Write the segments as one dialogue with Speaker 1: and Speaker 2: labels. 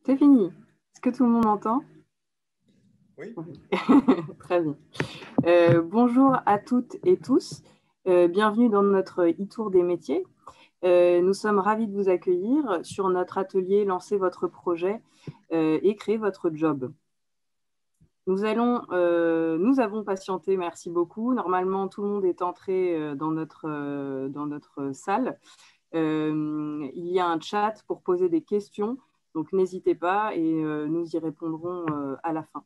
Speaker 1: C'est fini. Est-ce que tout le monde m'entend?
Speaker 2: Oui.
Speaker 1: Très bien. Bonjour à toutes et tous. Bienvenue dans notre e-tour des métiers. Nous sommes ravis de vous accueillir sur notre atelier Lancez votre projet et créez votre job. Nous avons patienté, merci beaucoup. Normalement, tout le monde est entré dans notre salle. Il y a un chat pour poser des questions, donc n'hésitez pas et nous y répondrons à la fin.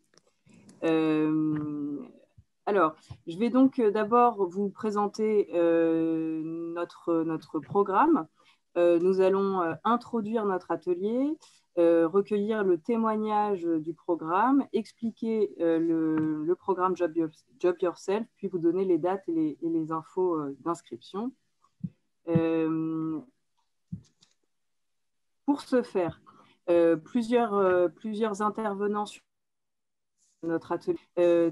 Speaker 1: Alors, je vais donc d'abord vous présenter notre programme. Nous allons introduire notre atelier, recueillir le témoignage du programme, expliquer le programme Job Yourself, puis vous donner les dates et les infos d'inscription. Pour ce faire, plusieurs intervenants sur notre atelier.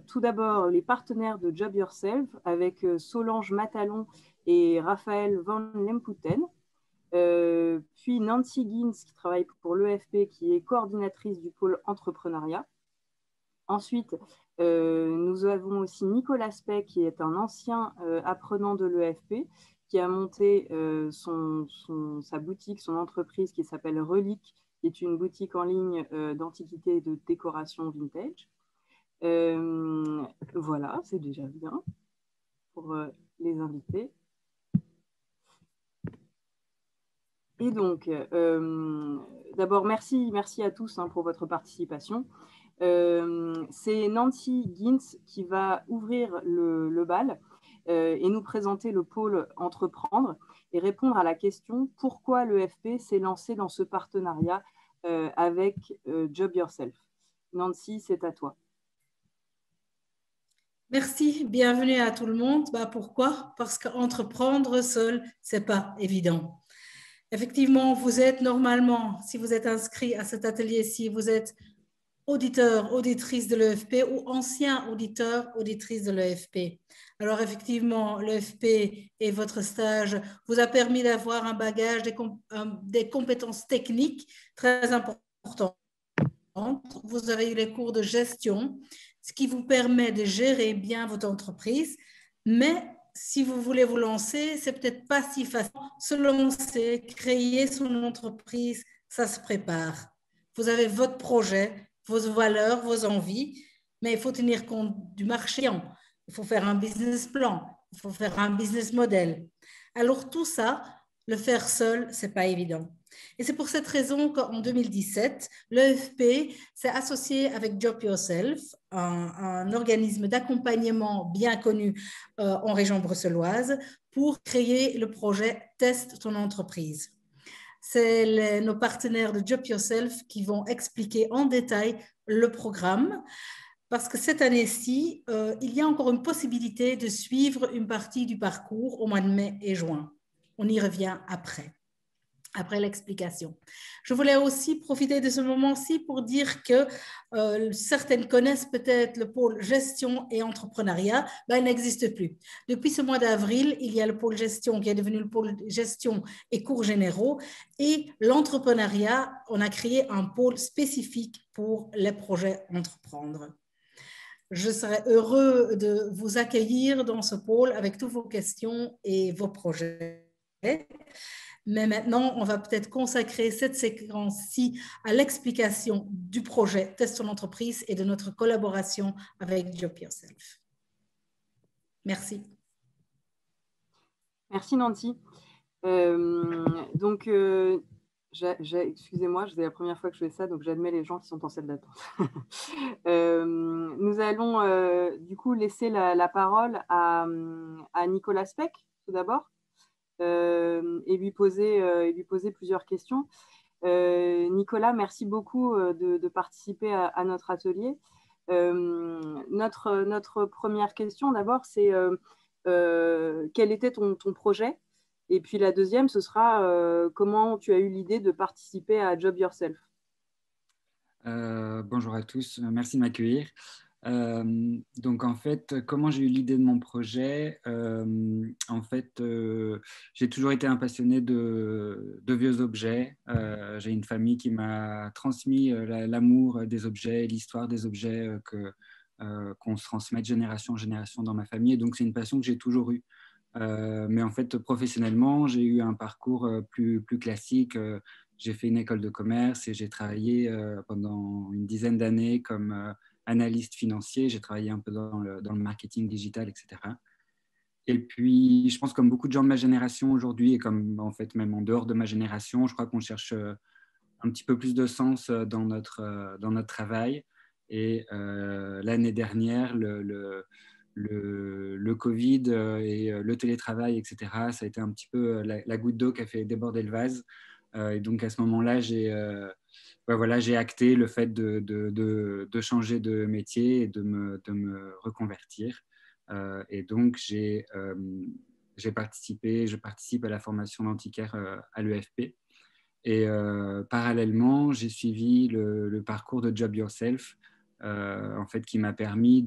Speaker 1: Tout d'abord, les partenaires de Job Yourself avec Solange Matalon et Raphaël Van Lemputen. Puis Nancy Gins qui travaille pour l'EFP, qui est coordinatrice du pôle entrepreneuriat. Ensuite, nous avons aussi Nicolas Speck, qui est un ancien apprenant de l'EFP, qui a monté sa boutique, son entreprise qui s'appelle Relique, qui est une boutique en ligne d'antiquités et de décoration vintage. Voilà, c'est déjà bien pour les invités. Et donc, d'abord, merci à tous pour votre participation. C'est Nancy Gins qui va ouvrir le bal et nous présenter le pôle Entreprendre et répondre à la question pourquoi l'EFP s'est lancé dans ce partenariat avec Job Yourself. Nancy, c'est à toi.
Speaker 3: Merci, bienvenue à tout le monde. Pourquoi? Parce qu'entreprendre seul, ce n'est pas évident. Effectivement, vous êtes normalement, si vous êtes inscrit à cet atelier-ci, vous êtes auditeur, auditrice de l'EFP ou ancien auditeur, auditrice de l'EFP. Alors effectivement, l'EFP et votre stage vous a permis d'avoir un bagage, des compétences techniques très importantes. Vous avez eu les cours de gestion, ce qui vous permet de gérer bien votre entreprise, mais si vous voulez vous lancer, c'est peut-être pas si facile. Se lancer, créer son entreprise, ça se prépare. Vous avez votre projet, vos valeurs, vos envies, mais il faut tenir compte du marché. Il faut faire un business plan, il faut faire un business model. Alors tout ça, le faire seul, c'est pas évident. Et c'est pour cette raison qu'en 2017, l'EFP s'est associé avec Job Yourself, un organisme d'accompagnement bien connu en région bruxelloise, pour créer le projet Teste ton entreprise. C'est nos partenaires de Job Yourself qui vont expliquer en détail le programme, parce que cette année-ci, il y a encore une possibilité de suivre une partie du parcours au mois de mai et juin. On y revient après l'explication. Je voulais aussi profiter de ce moment-ci pour dire que certaines connaissent peut-être le pôle gestion et entrepreneuriat, il n'existe plus. Depuis ce mois d'avril, il y a le pôle gestion qui est devenu le pôle gestion et cours généraux, et l'entrepreneuriat, on a créé un pôle spécifique pour les projets entreprendre. Je serais heureux de vous accueillir dans ce pôle avec toutes vos questions et vos projets. Mais maintenant, on va peut-être consacrer cette séquence-ci à l'explication du projet Teste ton entreprise et de notre collaboration avec Job Yourself. Merci.
Speaker 1: Merci Nancy. Excusez-moi, c'est la première fois que je fais ça, donc j'admets les gens qui sont en salle d'attente. Nous allons du coup laisser la parole à Nicolas Speck, tout d'abord. Et lui poser plusieurs questions. Nicolas, merci beaucoup de participer à notre atelier. Notre première question d'abord, c'est quel était ton projet? Et puis la deuxième, ce sera comment tu as eu l'idée de participer à Job Yourself?
Speaker 4: Bonjour à tous, merci de m'accueillir. Donc, en fait, comment j'ai eu l'idée de mon projet? En fait, j'ai toujours été un passionné de vieux objets. J'ai une famille qui m'a transmis l'amour des objets, l'histoire des objets qu'on se transmet de génération en génération dans ma famille. Et donc, c'est une passion que j'ai toujours eue. Mais en fait, professionnellement, j'ai eu un parcours plus classique. J'ai fait une école de commerce et j'ai travaillé pendant une dizaine d'années comme analyste financier. J'ai travaillé un peu dans le marketing digital, etc. Et puis, je pense comme beaucoup de gens de ma génération aujourd'hui, et comme en fait même en dehors de ma génération, je crois qu'on cherche un petit peu plus de sens dans notre travail. Et l'année dernière, le Covid et le télétravail, etc., ça a été un petit peu la goutte d'eau qui a fait déborder le vase. Et donc, à ce moment-là, j'ai acté le fait de changer de métier et de me reconvertir. Et donc, je participe à la formation d'antiquaire à l'EFP. Et parallèlement, j'ai suivi le parcours de Job Yourself, en fait, qui m'a permis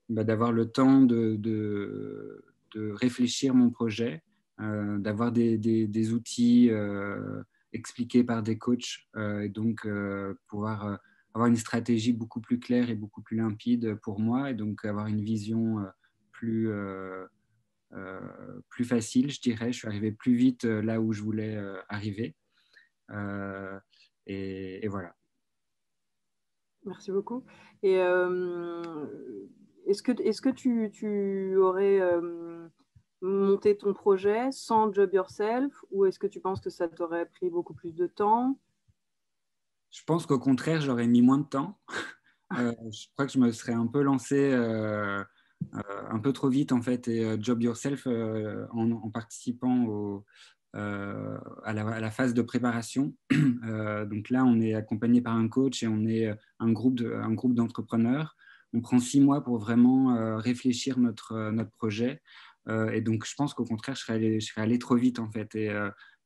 Speaker 4: d'avoir le temps de réfléchir mon projet, d'avoir des outils expliqués par des coachs, et donc pouvoir avoir une stratégie beaucoup plus claire et beaucoup plus limpide pour moi, et donc avoir une vision plus facile, je dirais. Je suis arrivé plus vite là où je voulais arriver. Et voilà.
Speaker 1: Merci beaucoup. Et est-ce que tu aurais monté ton projet sans Job Yourself, ou est-ce que tu penses que ça t'aurait pris beaucoup plus de temps?
Speaker 4: Je pense qu'au contraire, j'aurais mis moins de temps. Je crois que je me serais un peu lancé un peu trop vite en fait, et Job Yourself en participant à la phase de préparation. Donc là, on est accompagné par un coach et on est un groupe d'entrepreneurs. On prend 6 mois pour vraiment réfléchir notre projet. Et donc, je pense qu'au contraire, je serais allé trop vite en fait. Et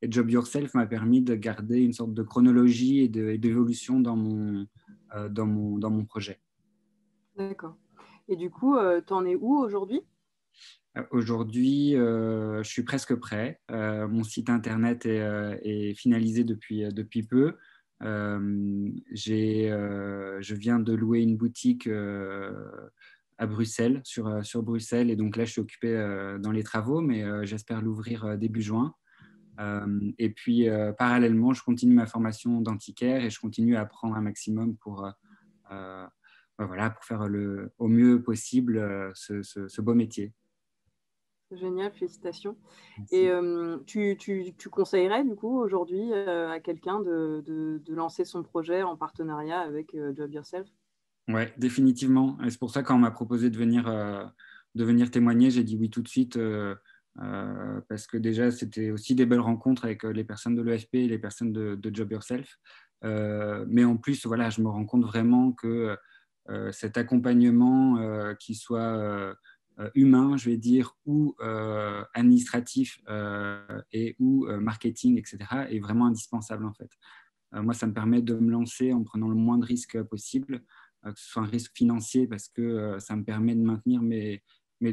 Speaker 4: Job Yourself m'a permis de garder une sorte de chronologie et d'évolution dans mon projet.
Speaker 1: D'accord. Et du coup, tu en es où aujourd'hui?
Speaker 4: Aujourd'hui, je suis presque prêt. Mon site internet est finalisé depuis peu. Je viens de louer une boutique à Bruxelles, sur Bruxelles. Et donc là, je suis occupé dans les travaux, mais j'espère l'ouvrir début juin. Et puis, parallèlement, je continue ma formation d'antiquaire et je continue à apprendre un maximum pour faire au mieux possible ce beau métier.
Speaker 1: Génial, félicitations.
Speaker 4: Merci.
Speaker 1: Et tu conseillerais du coup aujourd'hui à quelqu'un de lancer son projet en partenariat avec Job Yourself?
Speaker 4: Oui, définitivement. Et c'est pour ça, quand on m'a proposé de venir témoigner, j'ai dit oui tout de suite, parce que déjà, c'était aussi des belles rencontres avec les personnes de l'EFP et les personnes de Job Yourself. Mais en plus, voilà, je me rends compte vraiment que cet accompagnement, qui soit humain, je vais dire, ou administratif ou marketing, etc., est vraiment indispensable en fait. Moi, ça me permet de me lancer en prenant le moins de risques possible, que ce soit un risque financier parce que ça me permet de maintenir mes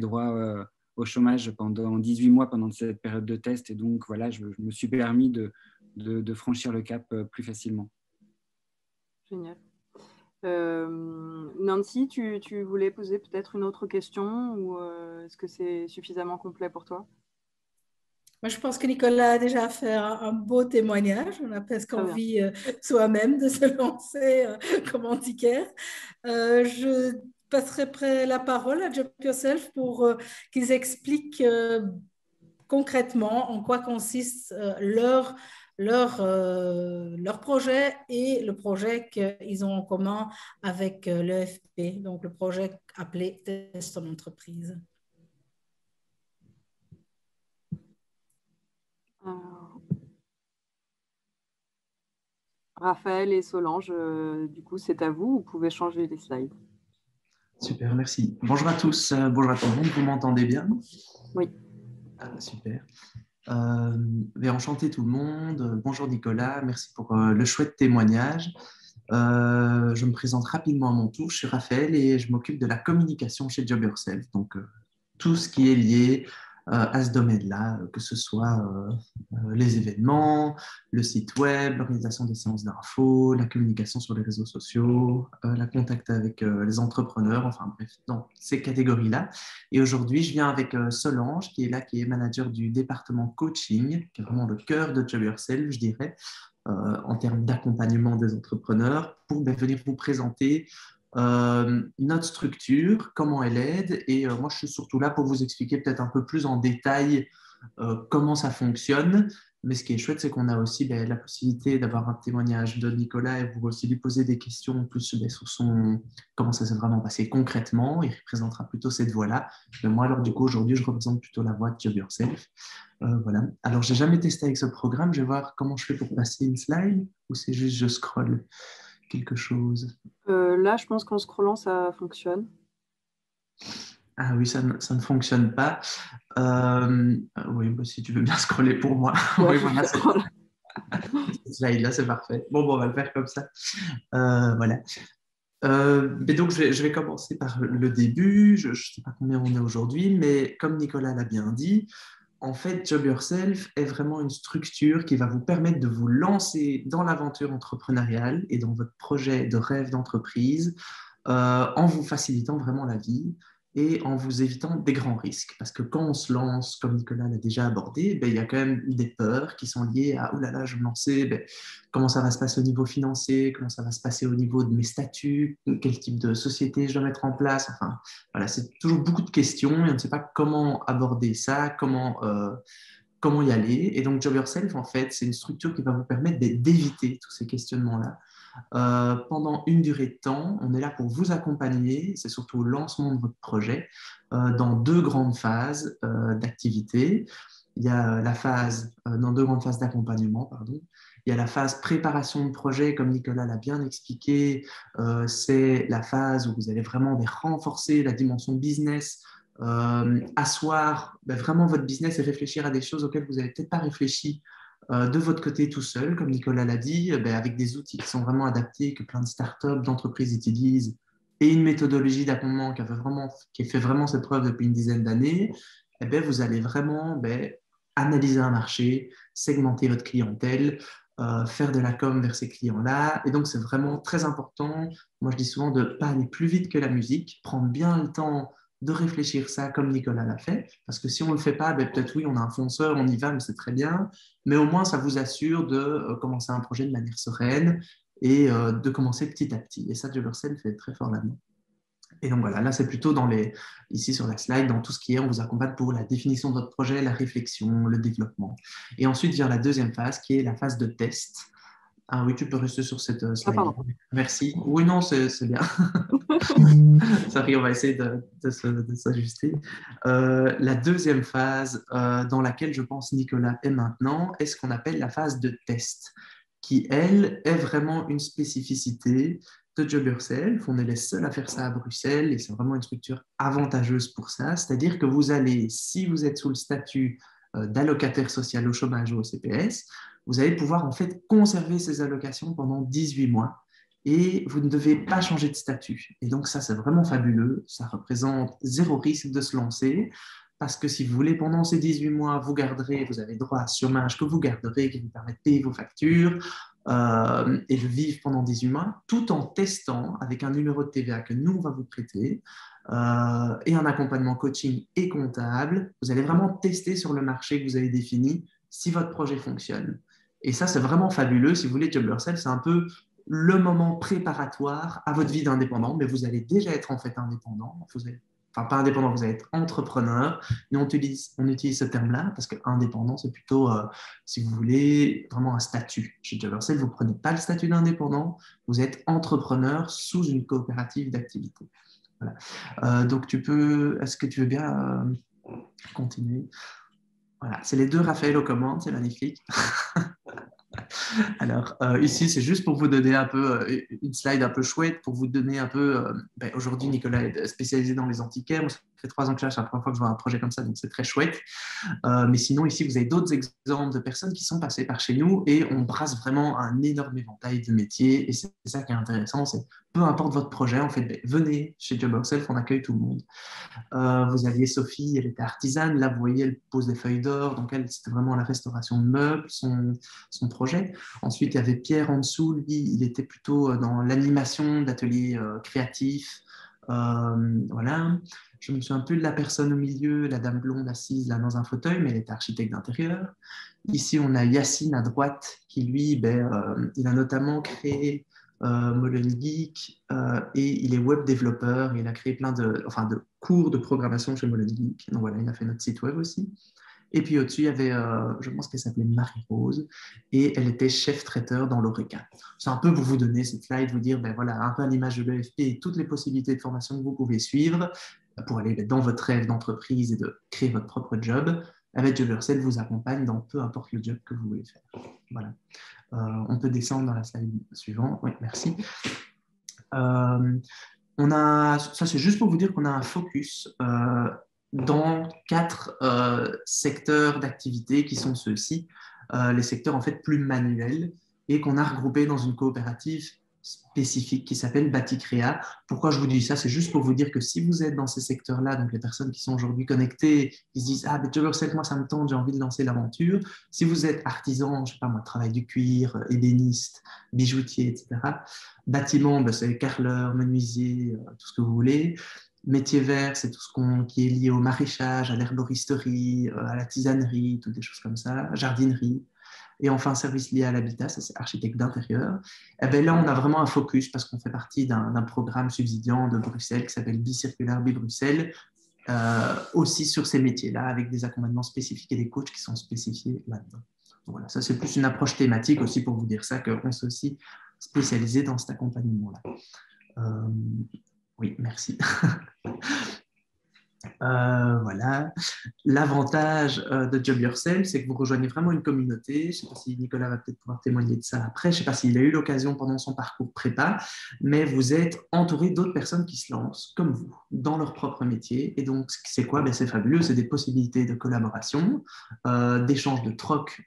Speaker 4: droits au chômage pendant 18 mois pendant cette période de test. Et donc, voilà, je me suis permis de franchir le cap plus facilement.
Speaker 1: Génial. Nancy, tu voulais poser peut-être une autre question, ou est-ce que c'est suffisamment complet pour toi?
Speaker 3: Moi, je pense que Nicolas a déjà fait un beau témoignage. On a presque
Speaker 1: Très bien.
Speaker 3: envie soi-même de se lancer comme antiquaire. Je passerai la parole à Job Yourself pour qu'ils expliquent concrètement en quoi consiste leur projet et le projet qu'ils ont en commun avec l'EFP, donc le projet appelé Test en entreprise.
Speaker 1: Raphaël et Solange, du coup, c'est à vous. Vous pouvez changer les slides.
Speaker 5: Super, merci. Bonjour à tous, bonjour à tout le monde. Vous m'entendez bien?
Speaker 1: Oui.
Speaker 5: Super. Enchanté tout le monde. Bonjour Nicolas, merci pour le chouette témoignage. Je me présente rapidement à mon tour. Je suis Raphaël et je m'occupe de la communication chez Job Yourself. Donc, tout ce qui est lié à ce domaine-là, que ce soit les événements, le site web, l'organisation des séances d'infos, la communication sur les réseaux sociaux, la contact avec les entrepreneurs, enfin bref, dans ces catégories-là. Et aujourd'hui, je viens avec Solange, qui est là, qui est manager du département coaching, qui est vraiment le cœur de Job Yourself, je dirais, en termes d'accompagnement des entrepreneurs, pour venir vous présenter notre structure, comment elle aide. Et moi, je suis surtout là pour vous expliquer peut-être un peu plus en détail comment ça fonctionne. Mais ce qui est chouette, c'est qu'on a aussi la possibilité d'avoir un témoignage de Nicolas et vous aussi lui poser des questions plus sur comment ça s'est vraiment passé concrètement. Il représentera plutôt cette voie-là. Mais moi, alors du coup, aujourd'hui, je représente plutôt la voie de Job Yourself. Voilà. Alors, j'ai jamais testé avec ce programme. Je vais voir comment je fais pour passer une slide ou c'est juste je scroll quelque chose.
Speaker 1: Là, je pense qu'en scrollant, ça fonctionne.
Speaker 5: Ah oui, ça ne fonctionne pas. Oui, bah, si tu veux bien scroller pour moi.
Speaker 1: Ouais,
Speaker 5: Oui, voilà, cette slide-là, c'est parfait. Bon, on va le faire comme ça. Voilà. Mais donc, je vais commencer par le début. Je ne sais pas combien on est aujourd'hui, mais comme Nicolas l'a bien dit, en fait, Job Yourself est vraiment une structure qui va vous permettre de vous lancer dans l'aventure entrepreneuriale et dans votre projet de rêve d'entreprise en vous facilitant vraiment la vie et en vous évitant des grands risques. Parce que quand on se lance, comme Nicolas l'a déjà abordé, il y a quand même des peurs qui sont liées à « oh là là, je vais me lancer, comment ça va se passer au niveau financier, comment ça va se passer au niveau de mes statuts, quel type de société je dois mettre en place ». Enfin, voilà, c'est toujours beaucoup de questions et on ne sait pas comment aborder ça, comment y aller. Et donc, Job Yourself, en fait, c'est une structure qui va vous permettre d'éviter tous ces questionnements-là. Pendant une durée de temps, on est là pour vous accompagner, c'est surtout au lancement de votre projet, dans deux grandes phases d'activité. Il y a la phase, dans deux grandes phases d'accompagnement, pardon. Il y a la phase préparation de projet, comme Nicolas l'a bien expliqué, c'est la phase où vous allez vraiment renforcer la dimension business, asseoir vraiment votre business et réfléchir à des choses auxquelles vous n'avez peut-être pas réfléchi de votre côté tout seul, comme Nicolas l'a dit, avec des outils qui sont vraiment adaptés, que plein de startups, d'entreprises utilisent, et une méthodologie d'accompagnement qui a fait vraiment cette preuve depuis une dizaine d'années, vous allez vraiment analyser un marché, segmenter votre clientèle, faire de la com vers ces clients-là. Et donc, c'est vraiment très important. Moi, je dis souvent de ne pas aller plus vite que la musique, prendre bien le temps de réfléchir ça comme Nicolas l'a fait. Parce que si on ne le fait pas, peut-être oui, on a un fonceur, on y va, mais c'est très bien. Mais au moins, ça vous assure de commencer un projet de manière sereine et de commencer petit à petit. Et ça, Job Yourself fait très fort là-dedans. Et donc voilà, là c'est plutôt ici sur la slide, dans tout ce qui est, on vous accompagne pour la définition de votre projet, la réflexion, le développement. Et ensuite vient la deuxième phase qui est la phase de test. Ah oui, tu peux rester sur cette slide.
Speaker 1: Ah,
Speaker 5: merci. Oui, non, c'est bien. Ça arrive, on va essayer de s'ajuster. La deuxième phase dans laquelle je pense Nicolas est maintenant est ce qu'on appelle la phase de test, qui, elle, est vraiment une spécificité de Job Yourself. On est les seuls à faire ça à Bruxelles et c'est vraiment une structure avantageuse pour ça. C'est-à-dire que vous allez, si vous êtes sous le statut d'allocataire social au chômage ou au CPS, vous allez pouvoir en fait conserver ces allocations pendant 18 mois et vous ne devez pas changer de statut. Et donc ça, c'est vraiment fabuleux. Ça représente zéro risque de se lancer. Parce que si vous voulez, pendant ces 18 mois, vous avez droit à ce chômage que vous garderez, qui vous permet de payer vos factures et de vivre pendant 18 mois, tout en testant avec un numéro de TVA que nous, on va vous prêter et un accompagnement coaching et comptable. Vous allez vraiment tester sur le marché que vous avez défini si votre projet fonctionne. Et ça, c'est vraiment fabuleux. Si vous voulez, Job Yourself, c'est un peu le moment préparatoire à votre vie d'indépendant, mais vous allez déjà être en fait indépendant. Enfin, pas indépendant, vous allez être entrepreneur. Mais on utilise ce terme-là parce qu'indépendant, c'est plutôt, si vous voulez, vraiment un statut. Chez Job Yourself, vous ne prenez pas le statut d'indépendant, vous êtes entrepreneur sous une coopérative d'activité. Voilà. Donc, est-ce que tu veux bien continuer? Voilà, c'est les deux Raphaël aux commandes, c'est magnifique. Alors, ici, c'est juste pour vous donner un peu une slide un peu chouette, pour vous donner un peu. Aujourd'hui, Nicolas est spécialisé dans les antiquaires. Moi, ça Ça fait 3 ans que là, c'est la première fois que je vois un projet comme ça, donc c'est très chouette. Mais sinon, ici, vous avez d'autres exemples de personnes qui sont passées par chez nous et on brasse vraiment un énorme éventail de métiers. Et c'est ça qui est intéressant, c'est peu importe votre projet, en fait, ben, venez chez Job Yourself, on accueille tout le monde. Vous aviez Sophie, elle était artisane. Là, vous voyez, elle pose des feuilles d'or. Donc, elle, c'était vraiment la restauration de meubles, son projet. Ensuite, il y avait Pierre en dessous. Lui, il était plutôt dans l'animation d'ateliers créatifs. Voilà. Je me souviens un peu de la personne au milieu, la dame blonde assise là dans un fauteuil, mais elle était architecte d'intérieur. Ici, on a Yacine à droite, qui lui, il a notamment créé Molen Geek et il est web développeur. Il a créé plein de cours de programmation chez Molen Geek. Donc voilà, il a fait notre site web aussi. Et puis au-dessus, il y avait, je pense qu'elle s'appelait Marie-Rose, et elle était chef traiteur dans l'Oreca. C'est un peu pour vous donner cette slide, vous dire, ben voilà, un peu à l'image de l'EFP et toutes les possibilités de formation que vous pouvez suivre pour aller dans votre rêve d'entreprise et de créer votre propre job. Avec Job Yourself vous accompagne dans peu importe le job que vous voulez faire. Voilà. On peut descendre dans la slide suivante. Oui, merci. Ça, c'est juste pour vous dire qu'on a un focus dans 4 secteurs d'activité qui sont ceux-ci, les secteurs en fait plus manuels et qu'on a regroupés dans une coopérative spécifique qui s'appelle Baticréa. Pourquoi je vous dis ça? C'est juste pour vous dire que si vous êtes dans ces secteurs-là, donc les personnes qui sont aujourd'hui connectées, qui se disent « Ah, Job Yourself, moi ça me tente, j'ai envie de lancer l'aventure ». Si vous êtes artisan, je sais pas moi, travail du cuir, ébéniste, bijoutier, etc. Bâtiment, c'est carreleur, menuisier, tout ce que vous voulez. Métier vert, c'est tout ce qui est lié au maraîchage, à l'herboristerie, à la tisanerie, toutes des choses comme ça, jardinerie. Et enfin, service lié à l'habitat, ça c'est architecte d'intérieur. Et bien là, on a vraiment un focus parce qu'on fait partie d'un programme subsidiant de Bruxelles qui s'appelle Bicirculaire Bruxelles, aussi sur ces métiers-là, avec des accompagnements spécifiques et des coachs qui sont spécifiés là-dedans. Voilà, ça c'est plus une approche thématique aussi pour vous dire ça, qu'on s'est aussi spécialisé dans cet accompagnement-là. Oui, merci. Voilà. L'avantage de Job Yourself, c'est que vous rejoignez vraiment une communauté. Je ne sais pas si Nicolas va peut-être pouvoir témoigner de ça après. Je ne sais pas s'il a eu l'occasion pendant son parcours prépa, mais vous êtes entouré d'autres personnes qui se lancent, comme vous, dans leur propre métier. Et donc, c'est quoi? C'est fabuleux. C'est des possibilités de collaboration, d'échange de troc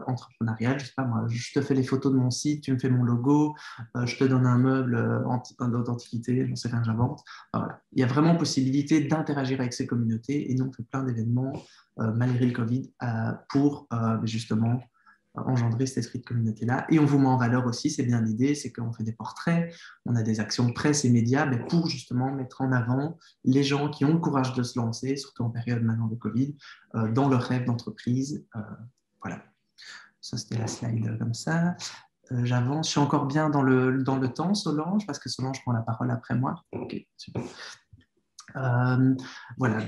Speaker 5: entrepreneurial. Je ne sais pas, moi, je te fais les photos de mon site, tu me fais mon logo, je te donne un meuble d'antiquité, j'en sais rien, j'invente. Voilà. Il y a vraiment possibilité d'interagir avec ces communautés et nous on fait plein d'événements malgré le Covid pour justement engendrer cet esprit de communauté-là. Et on vous met en valeur aussi, c'est bien l'idée, c'est qu'on fait des portraits, on a des actions de presse et médias pour justement mettre en avant les gens qui ont le courage de se lancer, surtout en période maintenant de Covid, dans leur rêve d'entreprise. Voilà. Ça, c'était la slide comme ça. J'avance, je suis encore bien dans le temps, Solange, parce que Solange prend la parole après moi. Ok, super. Voilà,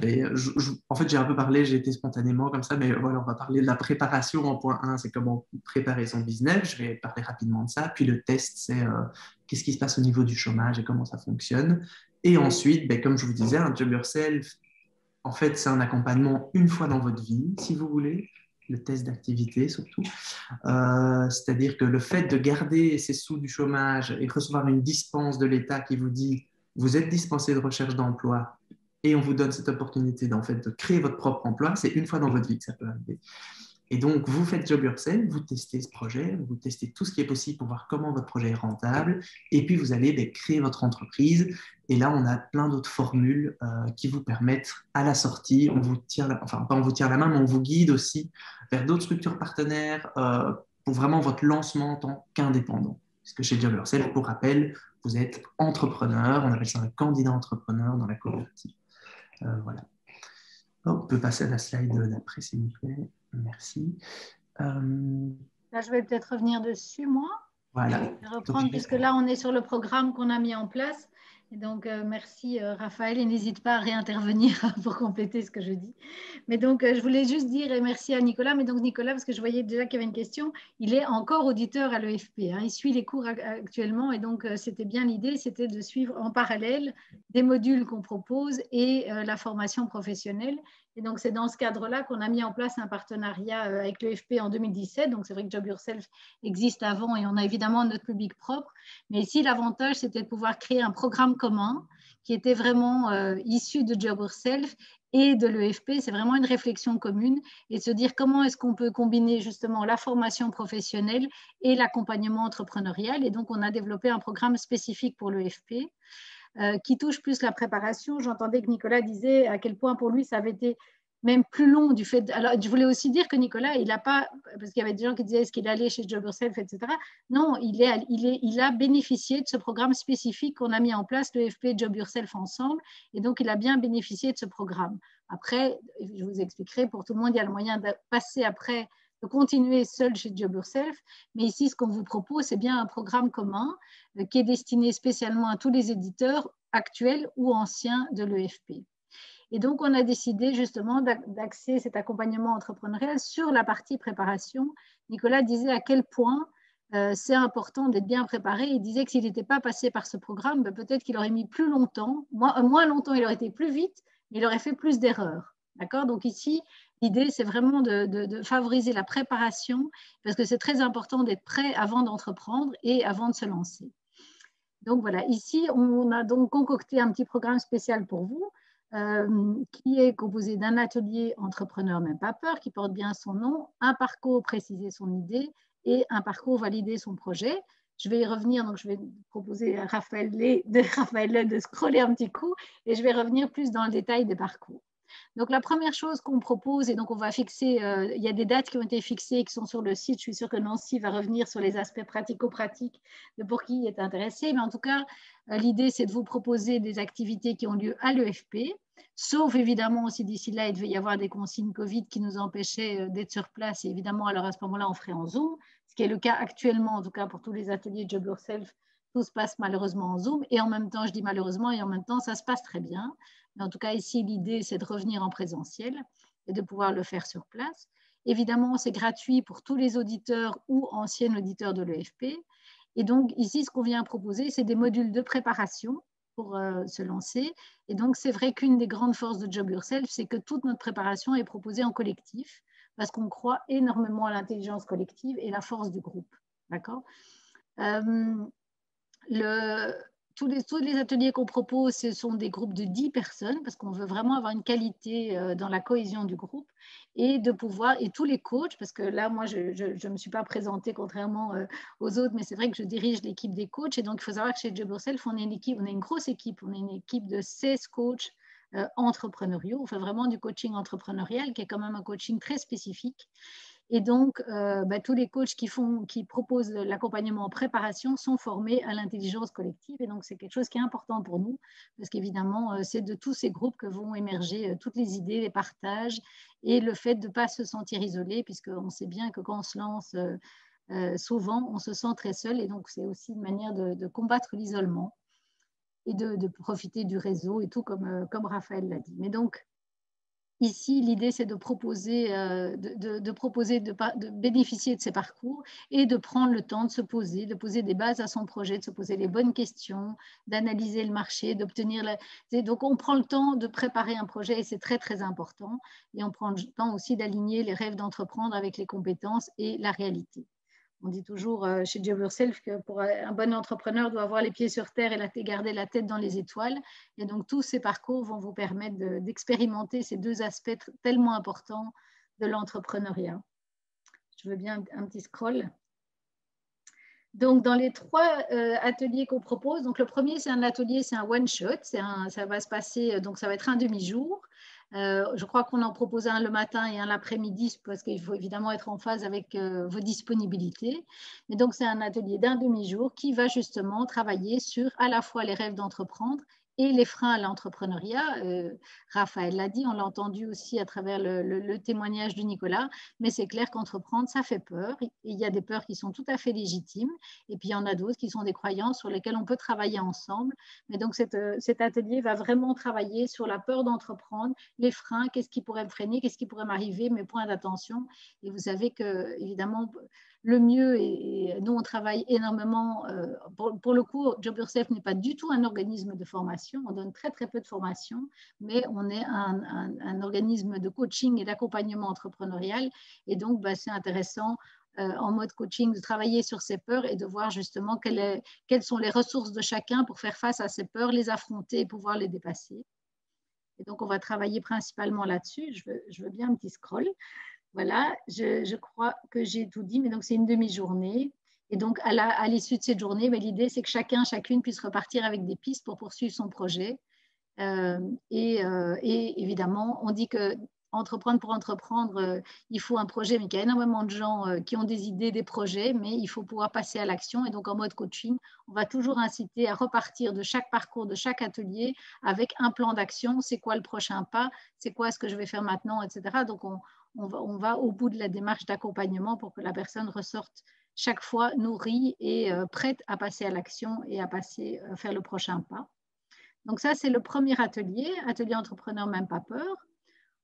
Speaker 5: en fait j'ai un peu parlé, j'ai été spontanément comme ça, mais voilà, on va parler de la préparation en point 1, c'est comment préparer son business, je vais parler rapidement de ça, puis le test, c'est qu'est-ce qui se passe au niveau du chômage et comment ça fonctionne, et ensuite, comme je vous disais, un Job Yourself, en fait c'est un accompagnement une fois dans votre vie, si vous voulez, le test d'activité surtout, c'est-à-dire que le fait de garder ses sous du chômage et recevoir une dispense de l'État qui vous dit vous êtes dispensé de recherche d'emploi et on vous donne cette opportunité de créer votre propre emploi, c'est une fois dans votre vie que ça peut arriver. Et donc, vous faites Job Yourself, vous testez ce projet, vous testez tout ce qui est possible pour voir comment votre projet est rentable, et puis vous allez créer votre entreprise. Et là, on a plein d'autres formules qui vous permettent, à la sortie, on vous tire pas on vous tire la main, mais on vous guide aussi vers d'autres structures partenaires pour vraiment votre lancement en tant qu'indépendant. Parce que chez Job Yourself, pour rappel, vous êtes entrepreneur, on appelle ça un candidat entrepreneur dans la coopérative. Voilà. On peut passer à la slide d'après, s'il vous plaît. Merci.
Speaker 6: Là, je vais peut-être revenir dessus, moi.
Speaker 5: Voilà.
Speaker 6: Je vais reprendre, puisque là, on est sur le programme qu'on a mis en place. Et donc, merci Raphaël, et n'hésite pas à réintervenir pour compléter ce que je dis. Mais donc, je voulais juste dire, et merci à Nicolas, mais donc Nicolas, parce que je voyais déjà qu'il y avait une question, il est encore auditeur à l'EFP, hein, il suit les cours actuellement, et donc c'était bien l'idée, c'était de suivre en parallèle des modules qu'on propose et la formation professionnelle. Et donc, c'est dans ce cadre-là qu'on a mis en place un partenariat avec l'EFP en 2017. Donc, c'est vrai que Job Yourself existe avant et on a évidemment notre public propre. Mais ici, l'avantage, c'était de pouvoir créer un programme commun qui était vraiment issu de Job Yourself et de l'EFP. C'est vraiment une réflexion commune et de se dire comment est-ce qu'on peut combiner justement la formation professionnelle et l'accompagnement entrepreneurial. Et donc, on a développé un programme spécifique pour l'EFP. Qui touche plus la préparation. J'entendais que Nicolas disait à quel point pour lui ça avait été même plus long du fait. Alors, je voulais aussi dire que Nicolas, il n'a pas, parce qu'il y avait des gens qui disaient est-ce qu'il allait chez Job Yourself, etc. Non, il a bénéficié de ce programme spécifique qu'on a mis en place, le FP Job Yourself ensemble, et donc il a bien bénéficié de ce programme. Après, je vous expliquerai, pour tout le monde, il y a le moyen de passer après, de continuer seul chez Job Yourself, mais ici, ce qu'on vous propose, c'est bien un programme commun qui est destiné spécialement à tous les éditeurs actuels ou anciens de l'EFP. Et donc, on a décidé justement d'axer cet accompagnement entrepreneurial sur la partie préparation. Nicolas disait à quel point c'est important d'être bien préparé. Il disait que s'il n'était pas passé par ce programme, peut-être qu'il aurait mis plus longtemps, moins longtemps, il aurait été plus vite, mais il aurait fait plus d'erreurs. D'accord? Donc ici, l'idée, c'est vraiment de favoriser la préparation parce que c'est très important d'être prêt avant d'entreprendre et avant de se lancer. Donc voilà, ici, on a donc concocté un petit programme spécial pour vous qui est composé d'un atelier entrepreneur, même pas peur, qui porte bien son nom, un parcours préciser son idée et un parcours valider son projet. Je vais y revenir, donc je vais proposer à Raphaël de scroller un petit coup et je vais revenir plus dans le détail des parcours. Donc, la première chose qu'on propose, et donc on va fixer, il y a des dates qui ont été fixées, qui sont sur le site. Je suis sûre que Nancy va revenir sur les aspects pratico-pratiques de pour qui est intéressé. Mais en tout cas, l'idée, c'est de vous proposer des activités qui ont lieu à l'EFP, sauf évidemment si d'ici là, il devait y avoir des consignes Covid qui nous empêchaient d'être sur place. Et évidemment, alors à ce moment-là, on ferait en Zoom, ce qui est le cas actuellement, en tout cas pour tous les ateliers Job Yourself. Tout se passe malheureusement en Zoom. Et en même temps, je dis malheureusement, et en même temps, ça se passe très bien. Mais en tout cas, ici, l'idée, c'est de revenir en présentiel et de pouvoir le faire sur place. Évidemment, c'est gratuit pour tous les auditeurs ou anciens auditeurs de l'EFP. Et donc, ici, ce qu'on vient proposer, c'est des modules de préparation pour se lancer. Et donc, c'est vrai qu'une des grandes forces de Job Yourself, c'est que toute notre préparation est proposée en collectif parce qu'on croit énormément à l'intelligence collective et la force du groupe. D'accord ? Tous les ateliers qu'on propose, ce sont des groupes de 10 personnes parce qu'on veut vraiment avoir une qualité dans la cohésion du groupe et de pouvoir, et tous les coachs, parce que là, moi, je ne me suis pas présentée contrairement aux autres, mais c'est vrai que je dirige l'équipe des coachs et donc il faut savoir que chez Job Yourself, on est une grosse équipe, on est une équipe de 16 coachs entrepreneuriaux. On fait vraiment du coaching entrepreneurial qui est quand même un coaching très spécifique. Et donc, tous les coachs qui proposent l'accompagnement en préparation sont formés à l'intelligence collective. Et donc, c'est quelque chose qui est important pour nous, parce qu'évidemment, c'est de tous ces groupes que vont émerger toutes les idées, les partages, et le fait de ne pas se sentir isolé, puisqu'on sait bien que quand on se lance, souvent, on se sent très seul. Et donc, c'est aussi une manière de combattre l'isolement et de profiter du réseau et tout, comme Raphaël l'a dit. Mais donc, ici, l'idée, c'est de proposer, de bénéficier de ces parcours et de prendre le temps de poser des bases à son projet, de se poser les bonnes questions, d'analyser le marché, d'obtenir Donc, on prend le temps de préparer un projet et c'est très, très important. Et on prend le temps aussi d'aligner les rêves d'entreprendre avec les compétences et la réalité. On dit toujours chez Job Yourself que pour un bon entrepreneur doit avoir les pieds sur terre et garder la tête dans les étoiles. Et donc, tous ces parcours vont vous permettre d'expérimenter ces deux aspects tellement importants de l'entrepreneuriat. Je veux bien un petit scroll. Donc, dans les 3 ateliers qu'on propose, donc le premier, c'est un atelier, c'est un one-shot. Ça va se passer, donc ça va être un demi-jour. Je crois qu'on en propose un le matin et un l'après-midi parce qu'il faut évidemment être en phase avec vos disponibilités. Mais donc, c'est un atelier d'un demi-jour qui va justement travailler sur à la fois les rêves d'entreprendre et les freins à l'entrepreneuriat. Raphaël l'a dit, on l'a entendu aussi à travers le témoignage de Nicolas, mais c'est clair qu'entreprendre, ça fait peur. Il y a des peurs qui sont tout à fait légitimes et puis il y en a d'autres qui sont des croyances sur lesquelles on peut travailler ensemble. Mais donc, cet atelier va vraiment travailler sur la peur d'entreprendre, les freins, qu'est-ce qui pourrait me freiner, qu'est-ce qui pourrait m'arriver, mes points d'attention. Et vous savez que, évidemment, le mieux, et nous, on travaille énormément. Pour le coup, Job Yourself n'est pas du tout un organisme de formation. formation. On donne très, très peu de formation, mais on est un organisme de coaching et d'accompagnement entrepreneurial. Et donc, c'est intéressant en mode coaching de travailler sur ces peurs et de voir justement quelles sont les ressources de chacun pour faire face à ces peurs, les affronter et pouvoir les dépasser. Et donc, on va travailler principalement là-dessus. Je veux bien un petit scroll. Voilà, je crois que j'ai tout dit, mais donc c'est une demi-journée. Et donc, à l'issue de cette journée, l'idée, c'est que chacune puisse repartir avec des pistes pour poursuivre son projet. Et évidemment, on dit que entreprendre pour entreprendre, il faut un projet, mais qu'il y a énormément de gens qui ont des idées, des projets, mais il faut pouvoir passer à l'action. Et donc, en mode coaching, on va toujours inciter à repartir de chaque parcours, de chaque atelier, avec un plan d'action. C'est quoi le prochain pas? C'est quoi ce que je vais faire maintenant, etc. Donc, on va au bout de la démarche d'accompagnement pour que la personne ressorte chaque fois nourrie et prête à passer à l'action et à faire le prochain pas. Donc ça, c'est le premier atelier entrepreneur, même pas peur.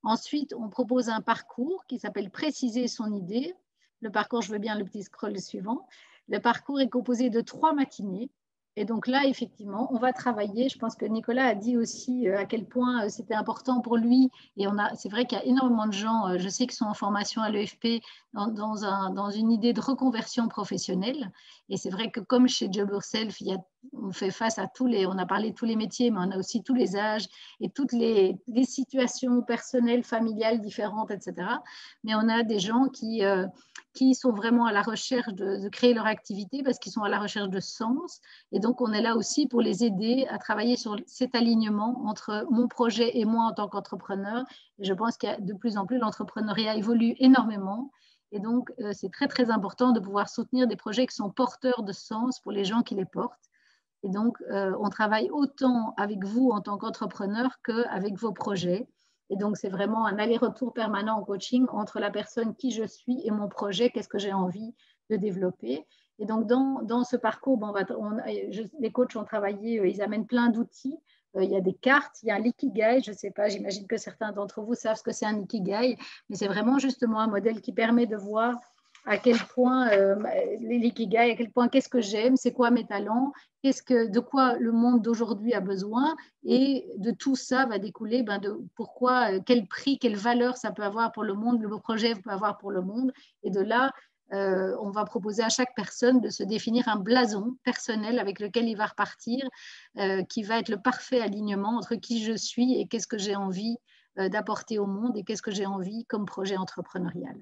Speaker 6: Ensuite, on propose un parcours qui s'appelle préciser son idée. Le parcours, je veux bien le petit scroll suivant. Le parcours est composé de 3 matinées. Et donc là, effectivement, on va travailler. Je pense que Nicolas a dit aussi à quel point c'était important pour lui. Et c'est vrai qu'il y a énormément de gens, je sais, qui sont en formation à l'EFP dans une idée de reconversion professionnelle. Et c'est vrai que comme chez Job Yourself, on fait face à on a parlé de tous les métiers, mais on a aussi tous les âges et toutes les situations personnelles, familiales différentes, etc. Mais on a des gens qui sont vraiment à la recherche de créer leur activité parce qu'ils sont à la recherche de sens. Et donc, on est là aussi pour les aider à travailler sur cet alignement entre mon projet et moi en tant qu'entrepreneur. Et je pense qu'il y a de plus en plus, l'entrepreneuriat évolue énormément. Et donc, c'est très, très important de pouvoir soutenir des projets qui sont porteurs de sens pour les gens qui les portent. Et donc, on travaille autant avec vous en tant qu'entrepreneur qu'avec vos projets. Et donc, c'est vraiment un aller-retour permanent en coaching entre la personne qui je suis et mon projet, qu'est-ce que j'ai envie de développer. Et donc, dans ce parcours, les coachs ont travaillé, ils amènent plein d'outils. Il y a des cartes, il y a un Ikigai, je ne sais pas, j'imagine que certains d'entre vous savent ce que c'est un Ikigai, mais c'est vraiment justement un modèle qui permet de voir à quel point l'ikigai, à quel point qu'est-ce que j'aime, c'est quoi mes talents, de quoi le monde d'aujourd'hui a besoin, et de tout ça va découler de pourquoi, quel prix, quelle valeur ça peut avoir pour le monde, le projet peut avoir pour le monde, et de là, on va proposer à chaque personne de se définir un blason personnel avec lequel il va repartir, qui va être le parfait alignement entre qui je suis et qu'est-ce que j'ai envie d'apporter au monde et qu'est-ce que j'ai envie comme projet entrepreneurial.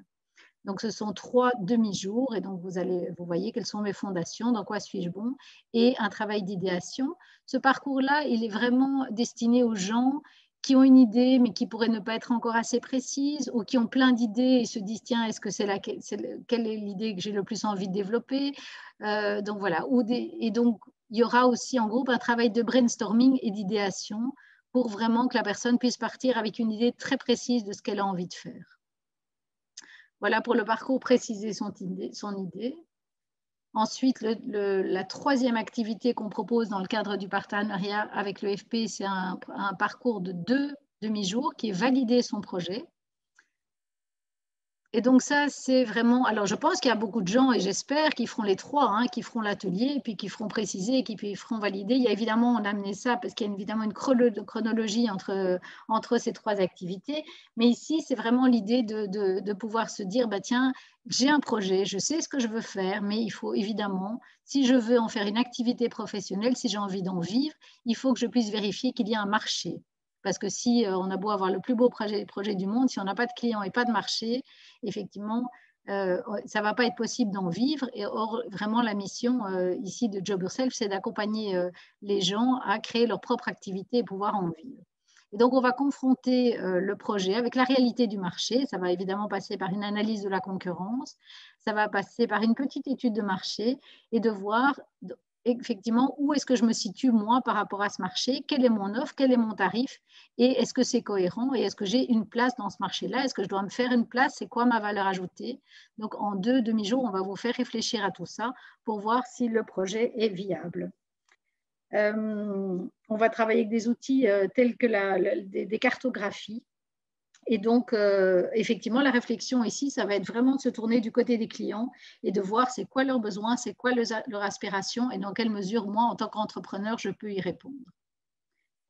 Speaker 6: Donc, ce sont 3 demi-jours et donc vous voyez quelles sont mes fondations, dans quoi suis-je bon, et un travail d'idéation. Ce parcours-là, il est vraiment destiné aux gens qui ont une idée mais qui pourraient ne pas être encore assez précises ou qui ont plein d'idées et se disent tiens, quelle est l'idée que j'ai le plus envie de développer, donc voilà. Et donc, il y aura aussi en groupe un travail de brainstorming et d'idéation pour vraiment que la personne puisse partir avec une idée très précise de ce qu'elle a envie de faire. Voilà pour le parcours, préciser son idée. Ensuite, la 3e activité qu'on propose dans le cadre du partenariat avec l'EFP, c'est un parcours de 2 demi-jours qui est valider son projet. Et donc ça, c'est vraiment… Alors, je pense qu'il y a beaucoup de gens, et j'espère, qui feront les 3, qui feront l'atelier, puis qui feront préciser, et qui feront valider. Il y a évidemment, on a amené ça parce qu'il y a évidemment une chronologie entre ces 3 activités. Mais ici, c'est vraiment l'idée de pouvoir se dire, tiens, j'ai un projet, je sais ce que je veux faire, mais il faut évidemment, si je veux en faire une activité professionnelle, si j'ai envie d'en vivre, il faut que je puisse vérifier qu'il y a un marché. Parce que si on a beau avoir le plus beau projet du monde, si on n'a pas de clients et pas de marché, effectivement, ça ne va pas être possible d'en vivre. Et or, vraiment, la mission ici de Job Yourself, c'est d'accompagner les gens à créer leur propre activité et pouvoir en vivre. Et donc, on va confronter le projet avec la réalité du marché. Ça va évidemment passer par une analyse de la concurrence. Ça va passer par une petite étude de marché et de voir… effectivement, où est-ce que je me situe, moi, par rapport à ce marché, quelle est mon offre, quel est mon tarif, et est-ce que c'est cohérent, et est-ce que j'ai une place dans ce marché-là, est-ce que je dois me faire une place, c'est quoi ma valeur ajoutée. Donc, en 2 demi-jours, on va vous faire réfléchir à tout ça pour voir si le projet est viable. On va travailler avec des outils tels que des cartographies. Et donc, effectivement, la réflexion ici, ça va être vraiment de se tourner du côté des clients et de voir c'est quoi leurs besoins, c'est quoi leur aspiration et dans quelle mesure, moi, en tant qu'entrepreneur, je peux y répondre.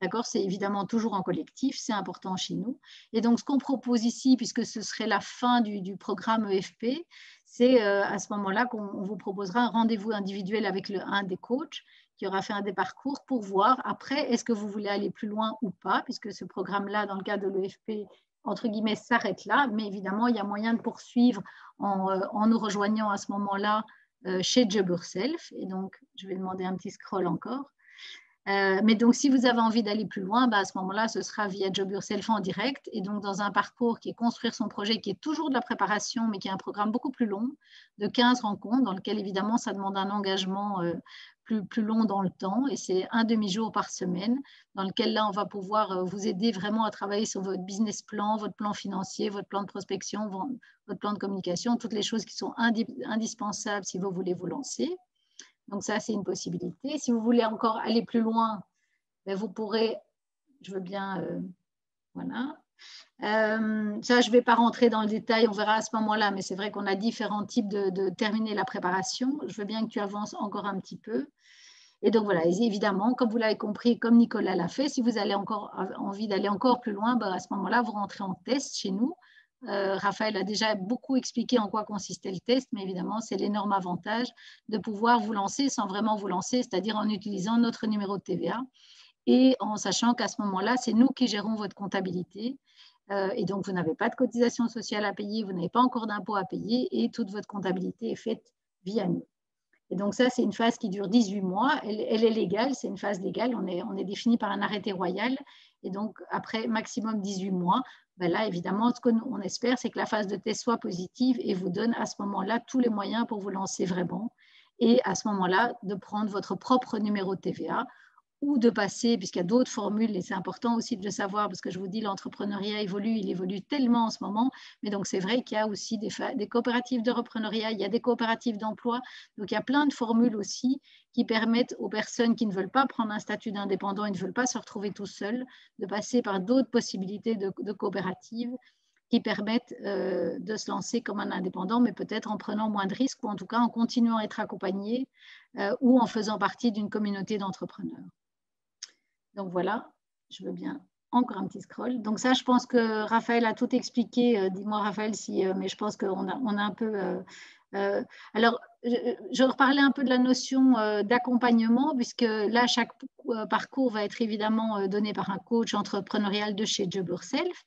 Speaker 6: D'accord, c'est évidemment toujours en collectif, c'est important chez nous. Et donc, ce qu'on propose ici, puisque ce serait la fin du programme EFP, c'est à ce moment-là qu'on vous proposera un rendez-vous individuel avec un des coachs qui aura fait un des parcours pour voir après, est-ce que vous voulez aller plus loin ou pas, puisque ce programme-là, dans le cadre de l'EFP, entre guillemets, s'arrête là. Mais évidemment, il y a moyen de poursuivre en nous rejoignant à ce moment-là chez Job Yourself. Et donc, je vais demander un petit scroll encore. Mais donc, si vous avez envie d'aller plus loin, à ce moment-là, ce sera via Job Yourself en direct et donc dans un parcours qui est construire son projet, qui est toujours de la préparation, mais qui est un programme beaucoup plus long, de 15 rencontres, dans lequel, évidemment, ça demande un engagement plus long dans le temps et c'est un demi-jour par semaine, dans lequel, là, on va pouvoir vous aider vraiment à travailler sur votre business plan, votre plan financier, votre plan de prospection, votre plan de communication, toutes les choses qui sont indispensables si vous voulez vous lancer. Donc ça, c'est une possibilité. Si vous voulez encore aller plus loin, vous pourrez, je veux bien, voilà. Ça, je ne vais pas rentrer dans le détail, on verra à ce moment-là, mais c'est vrai qu'on a différents types de terminer la préparation. Je veux bien que tu avances encore un petit peu. Et donc voilà, évidemment, comme vous l'avez compris, comme Nicolas l'a fait, si vous avez encore envie d'aller encore plus loin, à ce moment-là, vous rentrez en test chez nous. Raphaël a déjà beaucoup expliqué en quoi consistait le test, mais évidemment, c'est l'énorme avantage de pouvoir vous lancer sans vraiment vous lancer, c'est-à-dire en utilisant notre numéro de TVA et en sachant qu'à ce moment-là, c'est nous qui gérons votre comptabilité. Et donc, vous n'avez pas de cotisation sociale à payer, vous n'avez pas encore d'impôts à payer et toute votre comptabilité est faite via nous. Et donc, ça, c'est une phase qui dure 18 mois. Elle est légale, c'est une phase légale. On est défini par un arrêté royal. Et donc, après maximum 18 mois, là, évidemment, ce qu'on espère, c'est que la phase de test soit positive et vous donne à ce moment-là tous les moyens pour vous lancer vraiment. Et à ce moment-là, de prendre votre propre numéro de TVA ou de passer, puisqu'il y a d'autres formules, et c'est important aussi de le savoir, parce que je vous dis, l'entrepreneuriat évolue, il évolue tellement en ce moment, mais donc c'est vrai qu'il y a aussi des coopératives de repreneuriat, il y a des coopératives d'emploi, donc il y a plein de formules aussi qui permettent aux personnes qui ne veulent pas prendre un statut d'indépendant et ne veulent pas se retrouver tout seuls, de passer par d'autres possibilités de coopératives qui permettent de se lancer comme un indépendant, mais peut-être en prenant moins de risques, ou en tout cas en continuant à être accompagné, ou en faisant partie d'une communauté d'entrepreneurs. Donc voilà, je veux bien encore un petit scroll. Donc ça, je pense que Raphaël a tout expliqué. Dis-moi, Raphaël, mais je pense qu'on a un peu... alors, je reparlais un peu de la notion d'accompagnement, puisque là, chaque parcours va être évidemment donné par un coach entrepreneurial de chez Job Yourself.